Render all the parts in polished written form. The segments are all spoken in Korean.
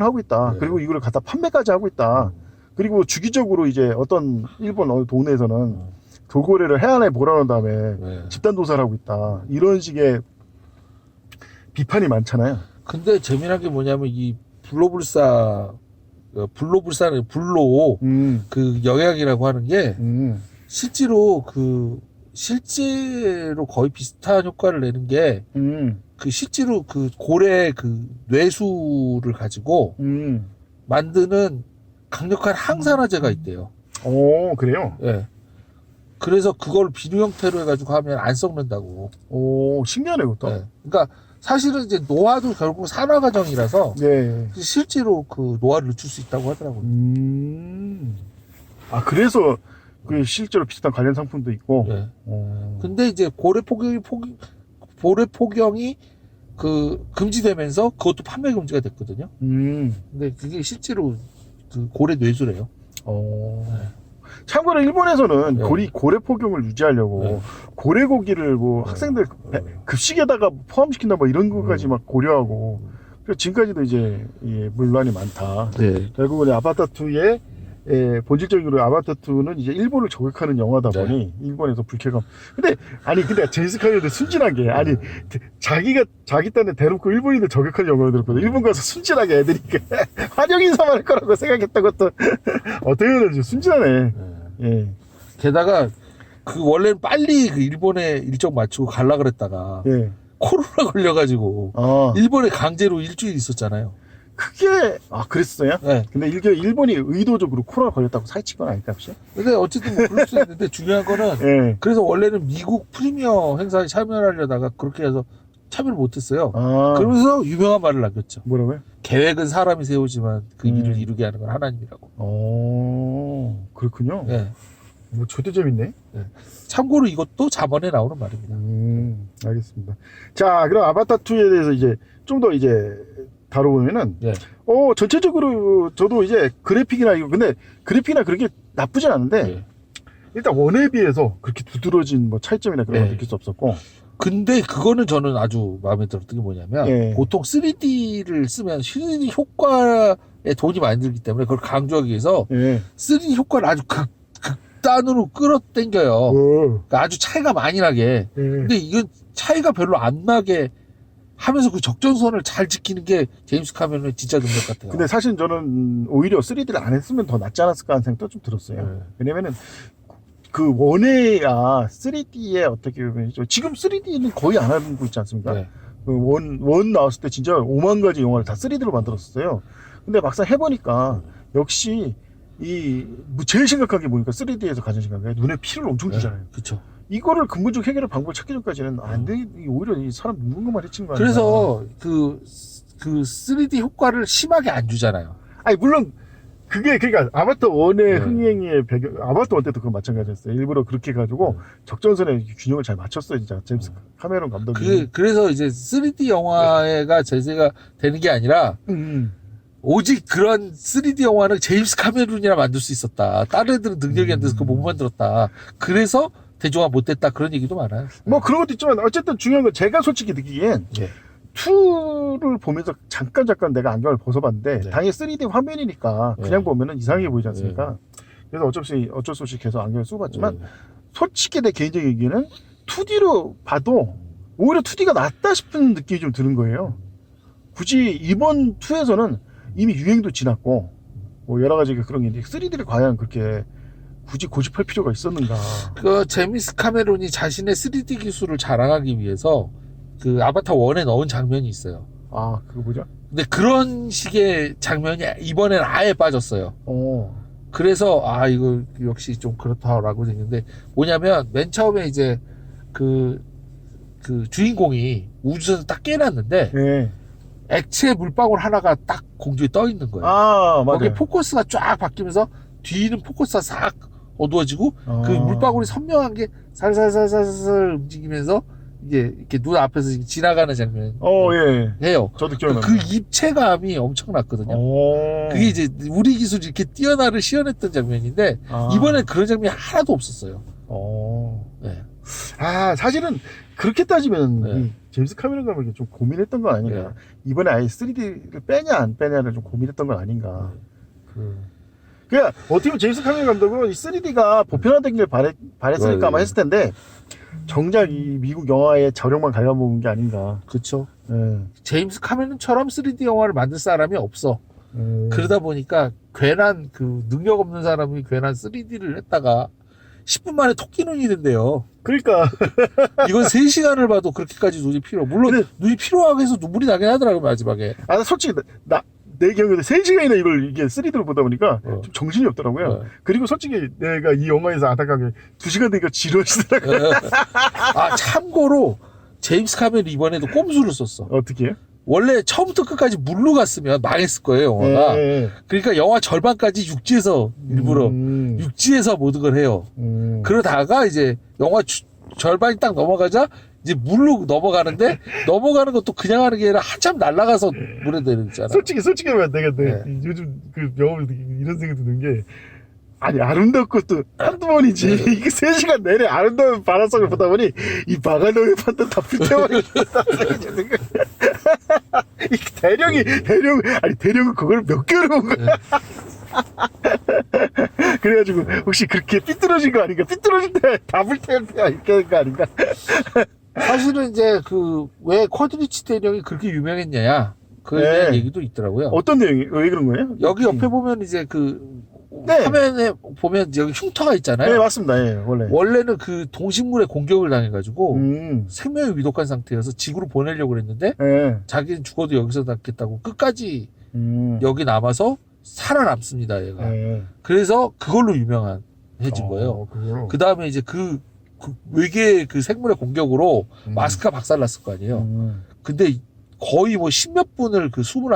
하고 있다. 네. 그리고 이걸 갖다 판매까지 하고 있다. 그리고 주기적으로 이제 어떤 일본 어느 동네에서는 돌고래를 해안에 몰아넣은 다음에 네. 집단 도살을 하고 있다. 이런 식의 비판이 많잖아요. 근데 재미난 게 뭐냐면 이 불로불사는 불로 그 영양이라고 하는 게 실제로 실제로 거의 비슷한 효과를 내는 게 그 실제로 그 고래 그 뇌수를 가지고 만드는 강력한 항산화제가 있대요. 오, 그래요? 예. 그래서 그걸 비누 형태로 해가지고 하면 안 썩는다고. 오, 신기하네, 그것도. 예. 그러니까 사실은 이제 노화도 결국 산화 과정이라서 네. 실제로 그 노화를 늦출 수 있다고 하더라고요. 아, 그래서 그 실제로 비슷한 관련 상품도 있고. 예. 근데 이제 고래 포경이 그 금지되면서 그것도 판매 금지가 됐거든요. 근데 그게 실제로 그 고래 뇌수래요. 참고로 일본에서는 네. 고래 포경을 유지하려고 네. 고래 고기를 뭐 학생들 급식에다가 포함시킨다 뭐 이런 것까지 막 고려하고 그래서 지금까지도 이제 논란이 많다. 네. 결국은 아바타2의 본질적으로 아바타2는 이제 일본을 저격하는 영화다 보니 일본에서 불쾌감. 근데 제임스 카메론도 순진한 게 자기 딴에 대놓고 일본인들 저격하는 영화를 들었거든. 일본 가서 순진하게 애들이 환영 인사만 할 거라고 생각했던 것도 어떻게 보면 순진하네. 예. 게다가 그 원래는 빨리 그 일본에 일정 맞추고 갈라 그랬다가 예. 코로나 걸려가지고 일본에 강제로 일주일 있었잖아요. 그게 그랬어요? 네. 근데 일본이 의도적으로 코로나 걸렸다고 사기친 건 아닐까 혹시? 근데 어쨌든 뭐 그럴 수 있는데 중요한 거는 예. 그래서 원래는 미국 프리미어 행사에 참여하려다가 그렇게 해서 참여를 못했어요. 그러면서 유명한 말을 남겼죠. 뭐라고요? 계획은 사람이 세우지만 그 일을 이루게 하는 건 하나님이라고. 그렇군요. 네. 뭐 저도 재밌네. 네. 참고로 이것도 자본에 나오는 말입니다. 알겠습니다. 자, 그럼 아바타2에 대해서 이제 좀 더 이제 다뤄보면은, 네. 전체적으로 저도 이제 근데 그래픽이나 그렇게 나쁘진 않은데, 네. 일단 원에 비해서 그렇게 두드러진 뭐 차이점이나 그런 걸 느낄 수 없었고, 근데 그거는 저는 아주 마음에 들었던 게 뭐냐면, 예. 보통 3D를 쓰면 3D 효과에 돈이 많이 들기 때문에 그걸 강조하기 위해서 예. 3D 효과를 아주 극단으로 끌어당겨요. 그러니까 아주 차이가 많이 나게. 근데 이건 차이가 별로 안 나게 하면서 그 적정선을 잘 지키는 게 제임스 카메론의 진짜 능력 같아요. 근데 사실 저는 오히려 3D를 안 했으면 더 낫지 않았을까 하는 생각도 좀 들었어요. 왜냐면은 그 원에야 3D에 어떻게 보면 지금 3D는 거의 안 하고 있지 않습니까? 네. 원 나왔을 때 진짜 5만 가지 영화를 다 3D로 만들었어요. 근데 막상 해보니까 역시 제일 심각한 게 뭐니까 3D에서 가장 심각한 게 눈에 피를 엄청 주잖아요. 그렇죠. 이거를 근본적 해결의 방법을 찾기 전까지는 안 돼. 오히려 이 사람 눕는 것만 해치는 거 아니야. 그래서 그 3D 효과를 심하게 안 주잖아요. 아니 물론 그러니까 아바타 1의 흥행의 배경, 아바타 1 때도 그거 마찬가지였어요. 일부러 그렇게 해가지고 적정선에 균형을 잘 맞췄어요, 진짜 제임스 카메론 감독이. 그래서 이제 3D 영화가 제재가 되는 게 아니라 오직 그런 3D 영화는 제임스 카메론이라 만들 수 있었다. 다른 애들은 능력이 안 돼서 그거 못 만들었다. 그래서 대중화 못됐다. 그런 얘기도 많아요. 뭐 그런 것도 있지만 어쨌든 중요한 건 제가 솔직히 느끼기엔 2를 보면서 잠깐 내가 안경을 벗어봤는데 당연히 3D 화면이니까 그냥 보면은 이상하게 보이지 않습니까? 그래서 어쩔 수 없이 계속 안경을 쓰고 봤지만 솔직히 내 개인적인 얘기는 2D로 봐도 오히려 2D가 낫다 싶은 느낌이 좀 드는 거예요. 굳이 이번 2에서는 이미 유행도 지났고 뭐 여러 가지 그런 게 있는데 3D를 과연 그렇게 굳이 고집할 필요가 있었는가? 그 제임스 카메론이 자신의 3D 기술을 자랑하기 위해서 그 아바타 1에 넣은 장면이 있어요. 그거 뭐죠? 근데 그런 식의 장면이 이번엔 아예 빠졌어요. 그래서 이거 역시 좀 그렇다라고 생겼는데 뭐냐면 맨 처음에 이제 그 주인공이 우주선을 딱 깨놨는데 액체 물방울 하나가 딱 공중에 떠 있는 거예요. 맞아요. 거기에 포커스가 쫙 바뀌면서 뒤는 포커스가 싹 어두워지고 그 물방울이 선명한 게 살살살살살 움직이면서 이게 이렇게 눈 앞에서 지나가는 장면. 해요. 저도 기억나요. 그 입체감이 엄청났거든요. 그게 이제 우리 기술이 이렇게 뛰어나를 시연했던 장면인데 이번엔 그런 장면이 하나도 없었어요. 사실은 그렇게 따지면 제임스 카메론 감독이 좀 고민했던 건 아닌가. 네. 이번에 아예 3D를 빼냐 안 빼냐를 좀 고민했던 건 아닌가. 그냥 어떻게 보면 제임스 카메론 감독은 이 3D가 보편화되길 바랬으니까 네. 아마 했을 텐데 정작 이 미국 영화의 저력만 갉아먹은 게 아닌가. 그쵸. 예. 제임스 카메론처럼 3D 영화를 만들 사람이 없어. 그러다 보니까 괜한 그 능력 없는 사람이 괜한 3D를 했다가 10분 만에 토끼 눈이 된대요. 그러니까 이건 3시간을 봐도 그렇게까지 눈이 필요. 물론 근데- 눈이 필요하고 해서 눈물이 나긴 하더라고요, 마지막에. 아 솔직히 내 기억에도 3시간이나 이걸 이게 3D로 보다 보니까 좀 정신이 없더라고요. 그리고 솔직히 내가 이 영화에서 안타깝게 2시간 되니까 지루하시더라고요. 아, 참고로 제임스 카메론 이번에도 꼼수를 썼어. 어떻게 해요? 원래 처음부터 끝까지 물로 갔으면 망했을 거예요, 영화가. 예. 그러니까 영화 절반까지 육지에서 일부러 육지에서 모든 걸 해요. 그러다가 이제 영화 절반이 딱 넘어가자 이제 물로 넘어가는데 넘어가는 것도 그냥 하는 게 아니라 한참 날아가서 물에 내리잖아. 솔직히 말하면 내가 요즘 그 영화를 이런 생각이 드는 게 아니 아름다운 것도 한두 번이지 이게 3시간 내내 아름다운 바람속을 보다 보니 이 바가노의 판도 다 불태워버리겠다 생각이 드는 거야. 이 대령은 그걸 몇 개월 본 거야. 그래가지고 혹시 그렇게 삐뚤어진 거 아닌가? 삐뚤어질 때 다 불태울 때가 이렇게 된 거 아닌가? 사실은 이제 그 왜 쿼드리치 대령이 그렇게 유명했냐 그에 대한 네. 얘기도 있더라고요. 어떤 내용이 왜 그런 거예요? 여기 옆에 보면 이제 그 네. 화면에 보면 여기 흉터가 있잖아요. 네 맞습니다. 예, 원래는 그 동식물에 공격을 당해가지고 음. 생명이 위독한 상태여서 지구로 보내려고 그랬는데 예. 자기는 죽어도 여기서 낫겠다고 끝까지 음. 여기 남아서 살아남습니다, 얘가. 예. 그래서 그걸로 유명해진 거예요. 그걸로. 그 다음에 이제 그 외계 그 생물의 공격으로 마스크가 박살났을 거 아니에요. 근데 거의 뭐 10몇 분을 그 숨을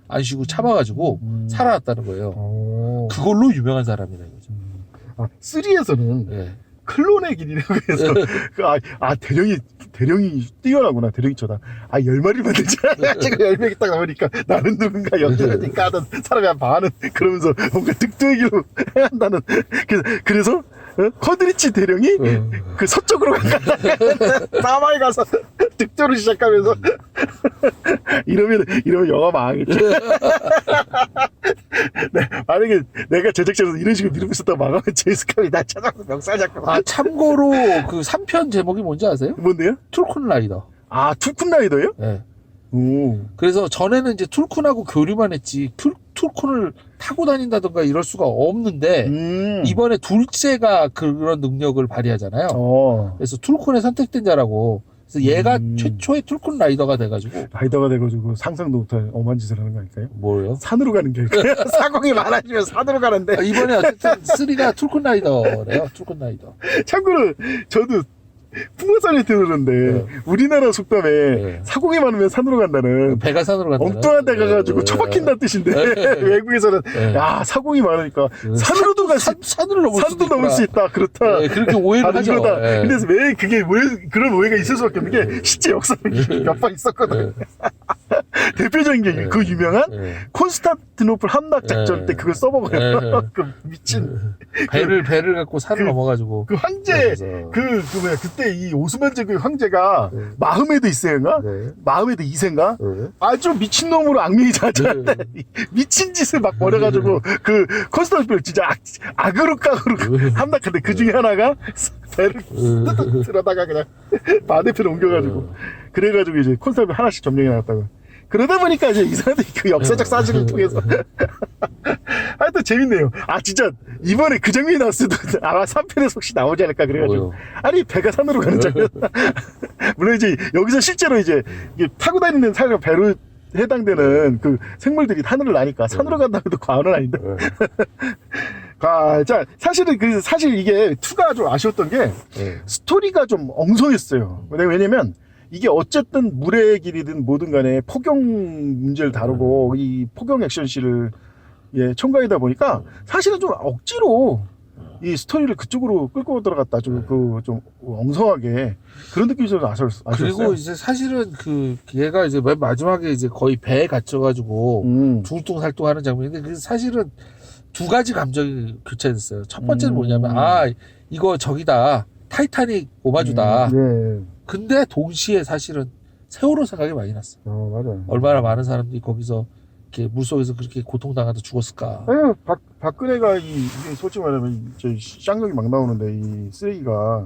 안 쉬고 참아가지고 살아났다는 거예요. 그걸로 유명한 사람이라 이거죠. 아, 3에서는 예. 클론의 길이라고 해서 대령이 뛰어나구나. 대령이 쳐다. 10마리 만들자. 제가 10명이 딱 나오니까 나는 누군가 연주하니까 하던 사람이 한 반은 그러면서 뭔가 득도의 길로 한다는 그래서 쿼드리치 대령이 그 서쪽으로 간다. 사마에 가서 득도를 시작하면서 이러면 영화 망하겠죠. 만약에 내가 제작자로서 이런 식으로 미루고 있었다고 망하면 제이스카이 나 찾아서 명살 잡고. 아, 참고로 그 3편 제목이 뭔지 아세요? 뭔데요? 툴쿤 라이더. 아, 툴쿤 라이더요? 예. 오. 그래서 전에는 이제 툴쿤하고 교류만 했지 툴쿤을 타고 다닌다던가 이럴 수가 없는데 이번에 둘째가 그런 능력을 발휘하잖아요. 그래서 툴쿤에 선택된 자라고. 그래서 얘가 최초의 툴쿤 라이더가 돼가지고. 라이더가 돼가지고 상상도 못할 엄한 짓을 하는 거 아닐까요? 뭐예요? 산으로 가는 게 사공이 많아지면 산으로 가는데. 이번에 어쨌든 3가 툴쿤 라이더래요. 툴쿤 라이더. 참고로 저도 풍화산에 들었는데 우리나라 속담에 사공이 많으면 산으로 간다는 배가 산으로 간다. 엉뚱한 데 가가지고 처박힌다는 뜻인데 외국에서는 야 사공이 많으니까 산으로도 갈 수 산으로 넘을 수도 산도 넘을 수 있다. 그렇다. 그렇게 오해를 하죠. 그러다. 근데 왜 그게 그런 오해가 있을 수밖에 없는 게 실제 역사에 몇 번 있었거든. 대표적인 게 그 유명한 콘스탄티노플 함락 작전 때 그걸 써먹어요. 그 미친 배를 갖고 산을 넘어가지고 그 황제 그때 이 오스만 제국의 황제가 마흐메드 2세인가 마흐메드 2세인가 아주 미친 놈으로 악명이 자자한데 미친 짓을 막 벌여가지고 그 콘스탄티노플 진짜 악으로 함락한데 그 중에 하나가 배를 들어다가 그냥 반대편에 옮겨가지고 그래가지고 이제 콘스탄티노플 하나씩 점령해 나갔다고. 그러다 보니까 이제 이 사람들이 그 역사적 사실을 통해서 하여튼 재밌네요. 진짜 이번에 그 장면이 나왔을 때도 아마 3편에서 혹시 나오지 않을까 그래가지고 아니 배가 산으로 가는 장면. 물론 이제 여기서 실제로 이제 이게 타고 다니는 사람 배로 해당되는 그 생물들이 하늘을 나니까 산으로 간다고 해도 과언은 아닌데. 자, 사실 이게 2가 좀 아쉬웠던 게 스토리가 좀 엉성했어요. 왜냐면 이게 어쨌든 물의 길이든 뭐든 간에 포경 문제를 다루고 이 포경 액션씬을 첨가하다 보니까 사실은 좀 억지로 이 스토리를 그쪽으로 끌고 들어갔다. 좀 엉성하게 그런 느낌이 좀 아쉬웠어요. 그리고 이제 사실은 얘가 이제 맨 마지막에 이제 거의 배에 갇혀가지고 둥뚱살뚱하는 장면인데 그 사실은 2가지 감정이 교차됐어요. 첫 번째는 뭐냐면 이거 저기다 타이타닉 오마주다. 근데 동시에 사실은 세월호 생각이 많이 났어요. 맞아요. 얼마나 많은 사람들이 거기서 이렇게 물속에서 그렇게 고통당하다 죽었을까. 아니, 박근혜가 이게 솔직히 말하면 저 쌍욕이 막 나오는데 이 쓰레기가